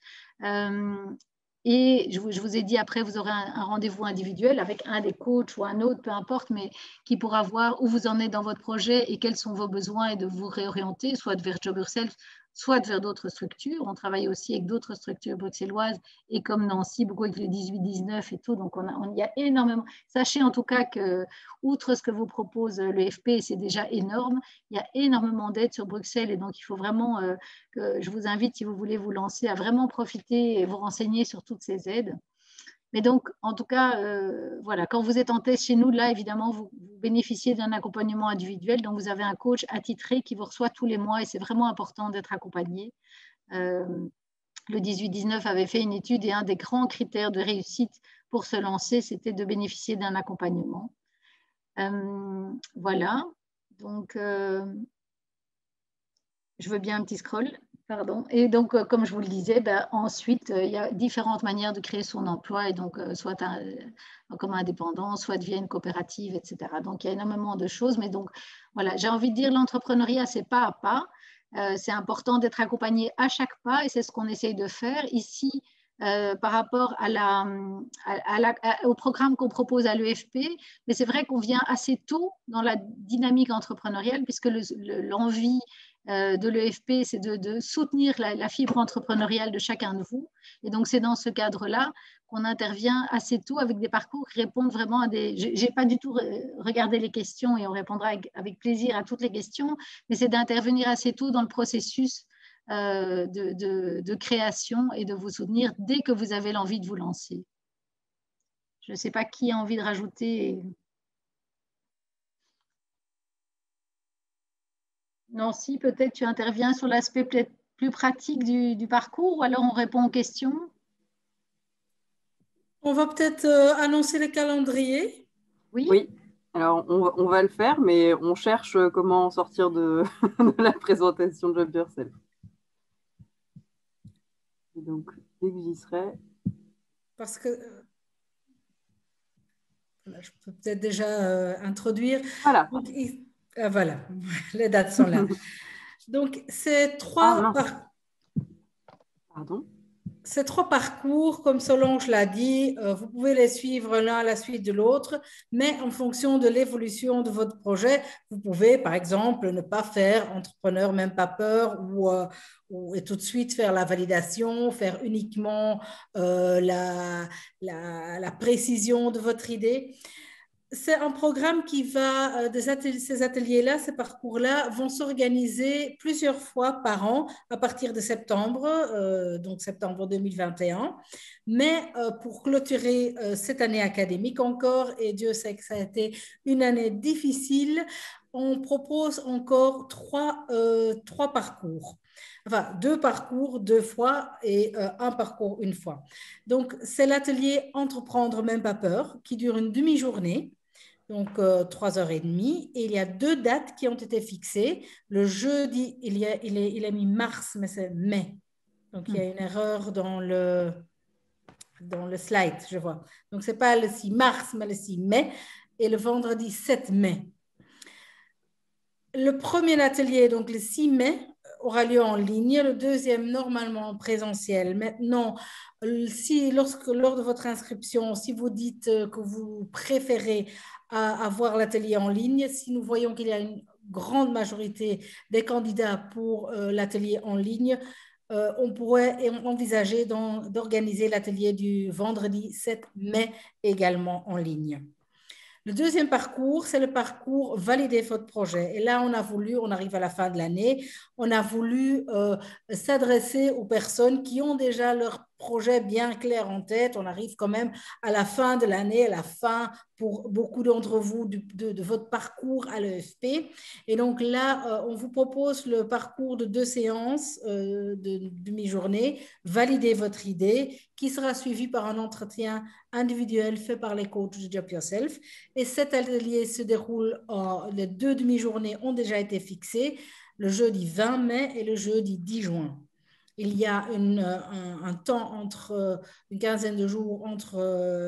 Speaker 6: Et je vous ai dit, après, vous aurez un rendez-vous individuel avec un des coachs ou un autre, peu importe, mais qui pourra voir où vous en êtes dans votre projet et quels sont vos besoins et de vous réorienter, soit vers Job Yourself, soit vers d'autres structures. On travaille aussi avec d'autres structures bruxelloises et comme Nancy, beaucoup avec le 18-19 et tout. Donc, il y a énormément. Sachez en tout cas que, outre ce que vous propose l'EFP, c'est déjà énorme. Il y a énormément d'aides sur Bruxelles et donc il faut vraiment que je vous invite, si vous voulez vous lancer, à vraiment profiter et vous renseigner sur toutes ces aides. Mais donc, en tout cas, voilà, quand vous êtes en test chez nous, là, évidemment, vous bénéficiez d'un accompagnement individuel. Donc, vous avez un coach attitré qui vous reçoit tous les mois et c'est vraiment important d'être accompagné. Le 18-19 avait fait une étude et un des grands critères de réussite pour se lancer, c'était de bénéficier d'un accompagnement. Voilà. Donc, je veux bien un petit scroll. Pardon. Et donc, comme je vous le disais, ensuite, il y a différentes manières de créer son emploi, et donc soit comme indépendant, soit via une coopérative, etc. Donc, il y a énormément de choses. Mais donc, voilà, j'ai envie de dire l'entrepreneuriat, c'est pas à pas. C'est important d'être accompagné à chaque pas, et c'est ce qu'on essaye de faire ici par rapport au programme qu'on propose à l'EFP. Mais c'est vrai qu'on vient assez tôt dans la dynamique entrepreneuriale, puisque l'envie de l'EFP, c'est de soutenir la fibre entrepreneuriale de chacun de vous. Et donc, c'est dans ce cadre-là qu'on intervient assez tôt avec des parcours qui répondent vraiment à des... Je n'ai pas du tout regardé les questions et on répondra avec plaisir à toutes les questions, mais c'est d'intervenir assez tôt dans le processus de création et de vous soutenir dès que vous avez l'envie de vous lancer. Je ne sais pas qui a envie de rajouter... Nancy, peut-être tu interviens sur l'aspect peut-être plus pratique du parcours ou alors on répond aux questions?
Speaker 3: On va peut-être annoncer les calendriers.
Speaker 1: Oui. Alors on va le faire, mais on cherche comment sortir de la présentation de Job Yourself. Et donc, dès que j'y serai...
Speaker 3: Parce que je peux peut-être déjà introduire.
Speaker 1: Voilà.
Speaker 3: Donc, voilà, les dates sont là. Donc, c'est
Speaker 1: Pardon.
Speaker 3: Ces trois parcours, comme Solange l'a dit, vous pouvez les suivre l'un à la suite de l'autre, mais en fonction de l'évolution de votre projet, vous pouvez, par exemple, ne pas faire entrepreneur, même pas peur, et tout de suite faire la validation, faire uniquement la précision de votre idée. C'est un programme qui va, ces ateliers-là, ces parcours-là vont s'organiser plusieurs fois par an à partir de septembre, donc septembre 2021. Mais pour clôturer cette année académique encore, et Dieu sait que ça a été une année difficile, on propose encore trois parcours. Enfin, 2 parcours 2 fois et un parcours une fois. Donc, c'est l'atelier Entreprendre, même pas peur, qui dure une demi-journée. Donc 3h30. Et il y a 2 dates qui ont été fixées. Le jeudi, il a mis mars, mais c'est mai. Donc il y a une erreur dans le slide, je vois. Donc ce n'est pas le 6 mars, mais le 6 mai. Et le vendredi 7 mai. Le premier atelier, donc le 6 mai, aura lieu en ligne. Le deuxième, normalement, en présentiel. Maintenant, lors de votre inscription, si vous dites que vous préférez avoir l'atelier en ligne, si nous voyons qu'il y a une grande majorité des candidats pour l'atelier en ligne, on pourrait envisager d'organiser l'atelier du vendredi 7 mai également en ligne. Le deuxième parcours, c'est le parcours valider votre projet. Et là, on arrive à la fin de l'année, on a voulu s'adresser aux personnes qui ont déjà leur projet bien clair en tête. On arrive quand même à la fin de l'année, à la fin pour beaucoup d'entre vous de votre parcours à l'EFP. Et donc là, on vous propose le parcours de 2 séances de demi-journée, valider votre idée, qui sera suivi par un entretien individuel fait par les coachs de Job Yourself. Et cet atelier se déroule, les 2 demi-journées ont déjà été fixées, le jeudi 20 mai et le jeudi 10 juin. Il y a un temps entre une quinzaine de jours entre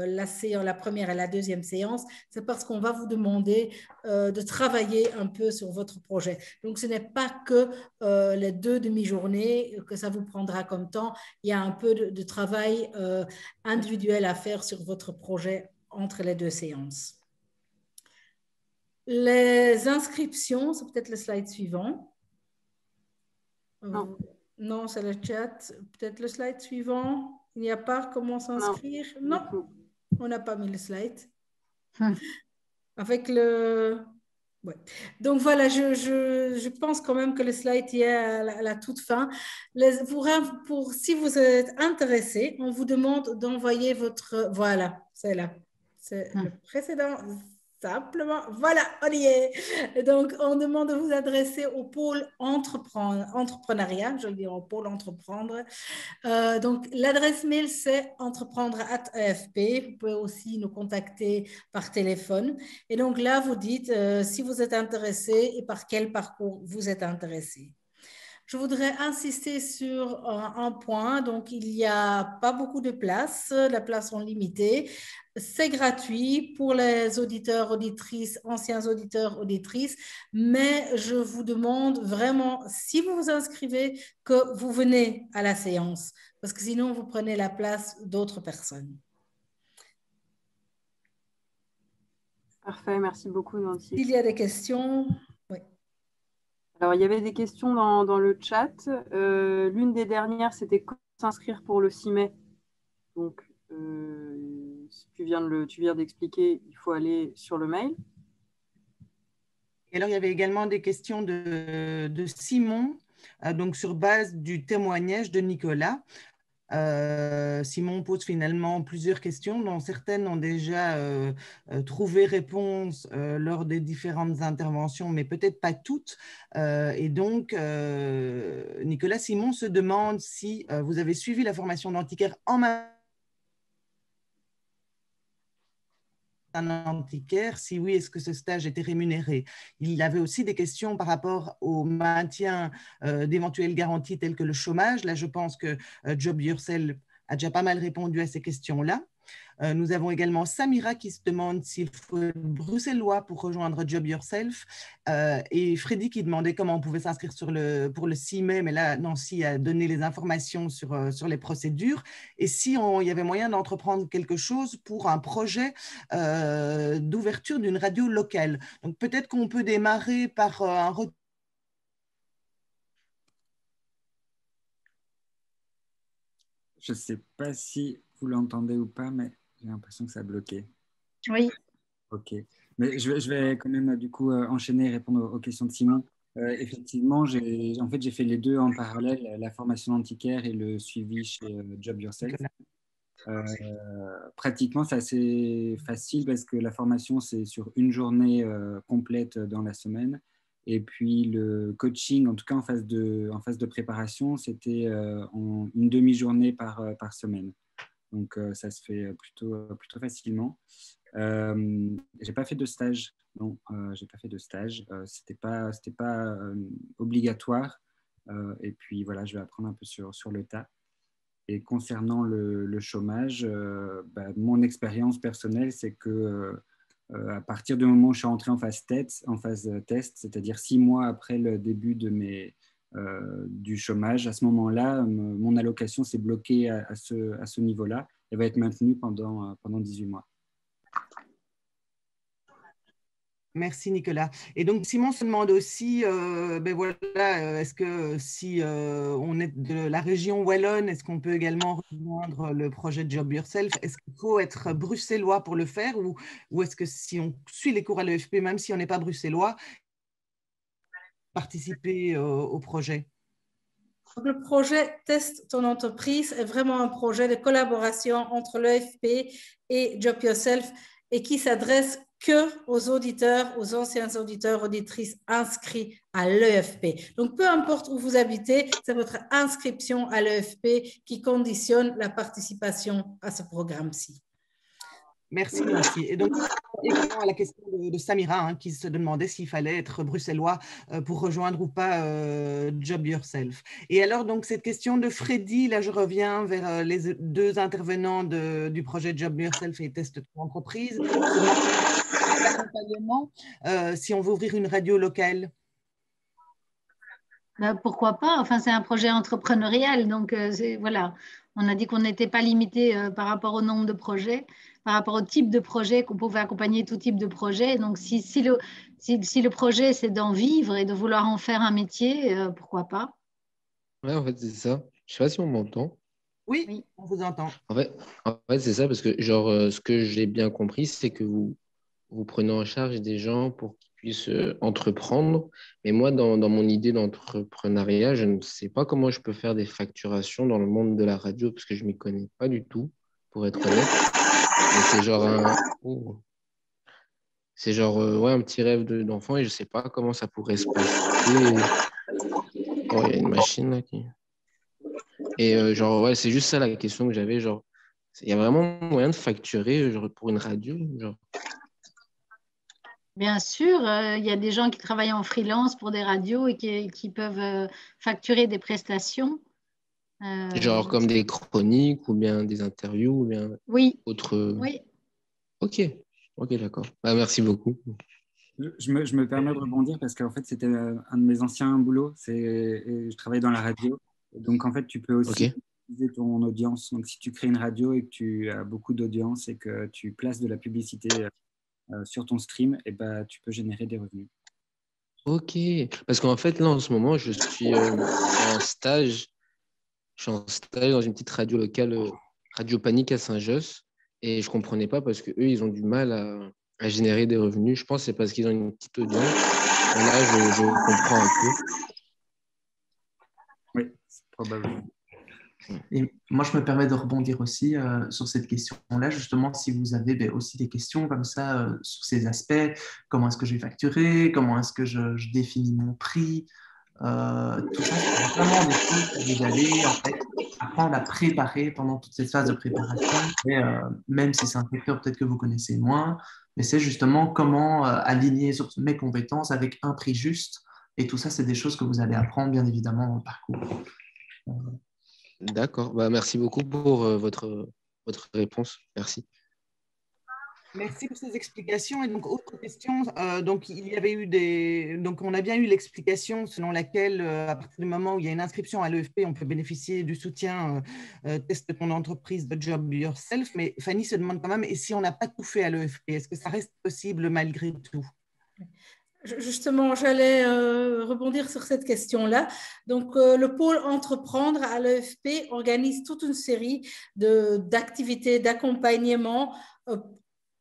Speaker 3: la première et la deuxième séance. C'est parce qu'on va vous demander de travailler un peu sur votre projet. Donc, ce n'est pas que les 2 demi-journées que ça vous prendra comme temps. Il y a un peu de travail individuel à faire sur votre projet entre les 2 séances. Les inscriptions, c'est peut-être le slide suivant. Non, c'est le chat. Peut-être le slide suivant. Il n'y a pas comment s'inscrire. Non, on n'a pas mis le slide. Avec le... Ouais. Donc voilà, je pense quand même que le slide y est à la toute fin. Si vous êtes intéressé, on vous demande d'envoyer votre... Voilà, c'est là. C'est le précédent. Simplement, voilà, on y est. Donc, on demande de vous adresser au pôle entrepreneuriat, je veux dire au pôle entreprendre. Donc, l'adresse mail, c'est entreprendre@efp. Vous pouvez aussi nous contacter par téléphone. Et donc là, vous dites si vous êtes intéressé et par quel parcours vous êtes intéressé. Je voudrais insister sur un point. Donc, il n'y a pas beaucoup de places. Les places sont limitées. C'est gratuit pour les auditeurs, auditrices, anciens auditeurs, auditrices. Mais je vous demande vraiment, si vous vous inscrivez, que vous venez à la séance. Parce que sinon, vous prenez la place d'autres personnes.
Speaker 1: Parfait, merci beaucoup, Nancy.
Speaker 3: S'il y a des questions, oui.
Speaker 1: Alors, il y avait des questions dans le chat. L'une des dernières, c'était comment s'inscrire pour le 6 mai. Donc, tu viens d'expliquer, il faut aller sur le mail.
Speaker 7: Et alors, il y avait également des questions de Simon, donc sur base du témoignage de Nicolas. Simon pose finalement plusieurs questions, dont certaines ont déjà trouvé réponse lors des différentes interventions, mais peut-être pas toutes. Et donc, Nicolas Simon se demande si vous avez suivi la formation d'antiquaire en même un antiquaire? Si oui, est-ce que ce stage était rémunéré? Il avait aussi des questions par rapport au maintien d'éventuelles garanties telles que le chômage. Là, je pense que Job Yourself a déjà pas mal répondu à ces questions-là. Nous avons également Samira qui se demande s'il faut être bruxellois pour rejoindre Job Yourself, et Freddy qui demandait comment on pouvait s'inscrire pour le 6 mai, mais là Nancy a donné les informations sur les procédures, et si il y avait moyen d'entreprendre quelque chose pour un projet d'ouverture d'une radio locale. Donc peut-être qu'on peut démarrer par un retour.
Speaker 4: Je ne sais pas si vous l'entendez ou pas, mais j'ai l'impression que ça a bloqué.
Speaker 6: Oui.
Speaker 4: Ok. Mais je vais quand même du coup enchaîner et répondre aux questions de Simon. Effectivement, j'ai fait les deux en parallèle, la formation antiquaire et le suivi chez Job Yourself. Pratiquement, c'est assez facile parce que la formation, c'est sur une journée complète dans la semaine. Et puis le coaching, en tout cas en phase de préparation, c'était en une demi-journée par semaine. Donc ça se fait plutôt facilement. J'ai pas fait de stage. Non, j'ai pas fait de stage. C'était pas obligatoire. Et puis voilà, je vais apprendre un peu sur le tas. Et concernant le chômage, mon expérience personnelle, c'est que à partir du moment où je suis rentré en phase test, c'est-à-dire 6 mois après le début du chômage, à ce moment-là, mon allocation s'est bloquée à ce niveau-là. Elle va être maintenue pendant 18 mois.
Speaker 7: Merci Nicolas. Et donc Simon se demande aussi, est-ce que si on est de la région wallonne, est-ce qu'on peut également rejoindre le projet Job Yourself? Est-ce qu'il faut être bruxellois pour le faire, ou est-ce que si on suit les cours à l'EFP, même si on n'est pas bruxellois, participer au projet?
Speaker 3: Donc, le projet Teste ton entreprise est vraiment un projet de collaboration entre l'EFP et Job Yourself et qui s'adresse que aux auditeurs, aux anciens auditeurs, auditrices inscrits à l'EFP. Donc, peu importe où vous habitez, c'est votre inscription à l'EFP qui conditionne la participation à ce programme-ci.
Speaker 7: Merci Nancy. Et donc, également à la question de Samira, qui se demandait s'il fallait être bruxellois pour rejoindre ou pas Job Yourself. Et alors, donc, cette question de Freddy, là, je reviens vers les deux intervenants du projet Job Yourself et Teste ton entreprise. L'accompagnement, si on veut ouvrir une radio locale.
Speaker 6: Pourquoi pas? Enfin, c'est un projet entrepreneurial, donc voilà. On a dit qu'on n'était pas limité par rapport au nombre de projets, par rapport au type de projet, qu'on pouvait accompagner tout type de projet. Donc, si le projet, c'est d'en vivre et de vouloir en faire un métier, pourquoi pas?
Speaker 8: Ouais, en fait, c'est ça. Je sais pas si on m'entend.
Speaker 7: Oui, on vous entend.
Speaker 8: En fait c'est ça, parce que ce que j'ai bien compris, c'est que vous prenez en charge des gens pour qu'ils puissent entreprendre. Mais moi, dans mon idée d'entrepreneuriat, je ne sais pas comment je peux faire des facturations dans le monde de la radio, parce que je ne m'y connais pas du tout, pour être honnête. Et c'est genre un petit rêve d'enfant, et je ne sais pas comment ça pourrait se passer. Oh, il y a une machine là qui... Et c'est juste ça la question que j'avais. Genre, il y a vraiment moyen de facturer pour une radio, genre.
Speaker 6: Bien sûr, il y a des gens qui travaillent en freelance pour des radios et qui peuvent facturer des prestations.
Speaker 8: Genre comme des chroniques ou bien des interviews ou bien autre.
Speaker 6: Oui.
Speaker 8: Ok, d'accord. Merci beaucoup.
Speaker 4: Je me permets de rebondir parce qu'en fait, c'était un de mes anciens boulots. Je travaillais dans la radio. Donc, en fait, tu peux aussi utiliser ton audience. Donc, si tu crées une radio et que tu as beaucoup d'audience et que tu places de la publicité sur ton stream, tu peux générer des revenus.
Speaker 8: Ok, parce qu'en fait, là, en ce moment, je suis en stage. Je suis en stage dans une petite radio locale, Radio Panique à Saint-Josse. Et je ne comprenais pas parce qu'eux, ils ont du mal à générer des revenus. Je pense que c'est parce qu'ils ont une petite audience. Et là, je comprends un peu.
Speaker 4: Oui, c'est probable.
Speaker 5: Et moi, je me permets de rebondir aussi sur cette question-là, justement, si vous avez aussi des questions comme ça sur ces aspects, comment est-ce que je vais facturer, comment est-ce que je définis mon prix, Tout ça, c'est vraiment des choses que vous allez en fait apprendre à préparer pendant toute cette phase de préparation. Et, même si c'est un secteur peut-être que vous connaissez moins, mais c'est justement comment aligner sur mes compétences avec un prix juste. Et tout ça, c'est des choses que vous allez apprendre bien évidemment dans le parcours.
Speaker 8: D'accord. Bah, merci beaucoup pour votre réponse. Merci.
Speaker 7: Merci pour ces explications. Et donc, autre question, donc il y avait eu donc on a bien eu l'explication selon laquelle, à partir du moment où il y a une inscription à l'EFP, on peut bénéficier du soutien Teste ton entreprise de Job Yourself. Mais Fanny se demande quand même, et si on n'a pas tout fait à l'EFP, est-ce que ça reste possible malgré tout?
Speaker 3: Justement, j'allais rebondir sur cette question-là. Donc, le pôle entreprendre à l'EFP organise toute une série d'activités, d'accompagnement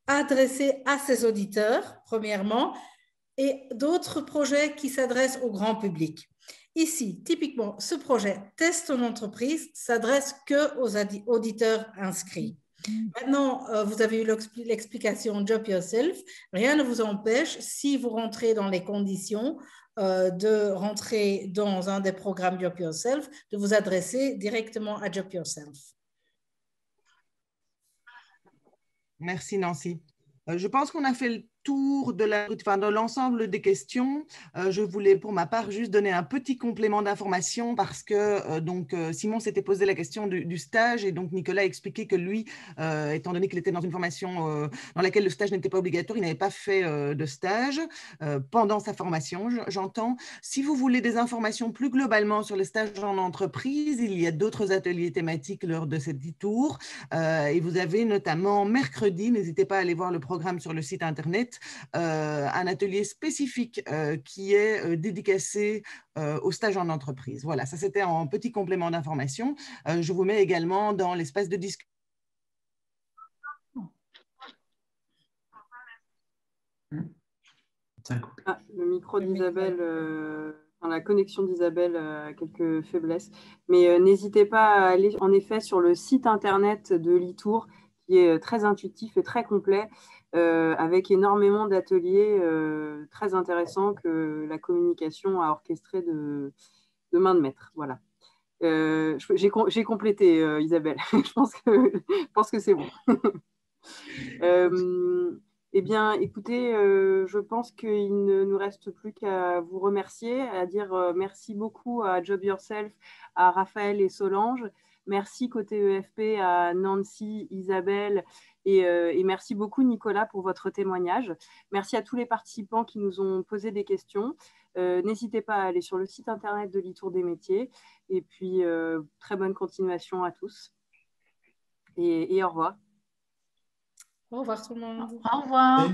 Speaker 3: adressés à ses auditeurs, premièrement, et d'autres projets qui s'adressent au grand public. Ici, typiquement, ce projet Teste ton entreprise s'adresse que aux auditeurs inscrits. Maintenant, vous avez eu l'explication Job Yourself. Rien ne vous empêche, si vous rentrez dans les conditions de rentrer dans un des programmes Job Yourself, de vous adresser directement à Job Yourself.
Speaker 7: Merci Nancy. Je pense qu'on a fait le tour de l'ensemble des questions. Je voulais pour ma part juste donner un petit complément d'information parce que Simon s'était posé la question du stage et donc Nicolas a expliqué que lui, étant donné qu'il était dans une formation dans laquelle le stage n'était pas obligatoire, il n'avait pas fait de stage pendant sa formation, j'entends. Si vous voulez des informations plus globalement sur les stages en entreprise, il y a d'autres ateliers thématiques lors de ces 10 tours et vous avez notamment mercredi, n'hésitez pas à aller voir le programme sur le site internet, un atelier spécifique qui est dédicacé au stage en entreprise. Voilà, ça c'était en petit complément d'information. Je vous mets également dans l'espace de discussion.
Speaker 1: Le micro d'Isabelle, la connexion d'Isabelle a quelques faiblesses, mais n'hésitez pas à aller en effet sur le site internet de l'e-tour qui est très intuitif et très complet, avec énormément d'ateliers très intéressants que la communication a orchestré de main de maître. Voilà. J'ai complété, Isabelle. Je pense que c'est bon. Eh bien, écoutez, je pense qu'il ne nous reste plus qu'à vous remercier, à dire merci beaucoup à Job Yourself, à Raphaël et Solange. Merci côté EFP à Nancy, Isabelle et merci beaucoup Nicolas pour votre témoignage. Merci à tous les participants qui nous ont posé des questions. N'hésitez pas à aller sur le site internet de l'e-tour des métiers et puis très bonne continuation à tous et au revoir.
Speaker 3: Au revoir tout le monde.
Speaker 6: Au revoir.